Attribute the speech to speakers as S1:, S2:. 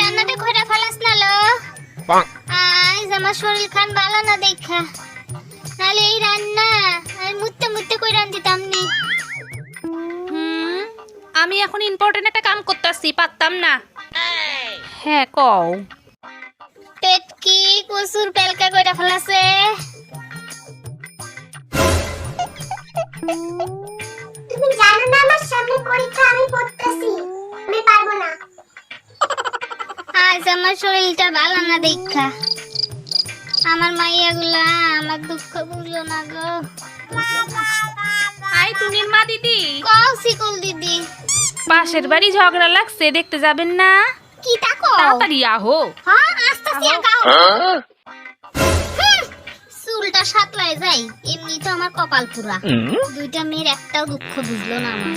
S1: রান্নাটা করে ফেলাস না লো। আজ আমার শরীর খান ভালো না দেখা, নাহলে এই রান্না আমি মুত্তে মুত্তে কই রান দিতাম নি।
S2: আমি এখন ইম্পর্টেন্ট একটা কাম করতেছি, পারতাম না। হ্যাঁ কও।
S1: পেটকি কসুর পেলকা কইরা ফেলাছে।
S3: তুমি জানো না আমার সামনে পরীক্ষা, আমি পড়তেছি, আমি পারবো না।
S1: আজ আমার শরীরটা ভালো না দেখা আমার মাইয়াগুলা আমার দুঃখ বুঝলো না গো।
S2: আই টুনির মা দিদি,
S1: কও শিকুল দিদি।
S2: পাশের বাড়ি ঝগড়া লাগছে, দেখতে যাবেন না?
S1: কি তাকো?
S2: তাড়াতাড়ি আহো।
S1: হ্যাঁ আসতেছি আগাও। চুলটা সাতলায় যাই, এমনি তো আমার কপাল পুরা। দুইটা মেয়ের একটাও দুঃখ বুঝলো না আমার।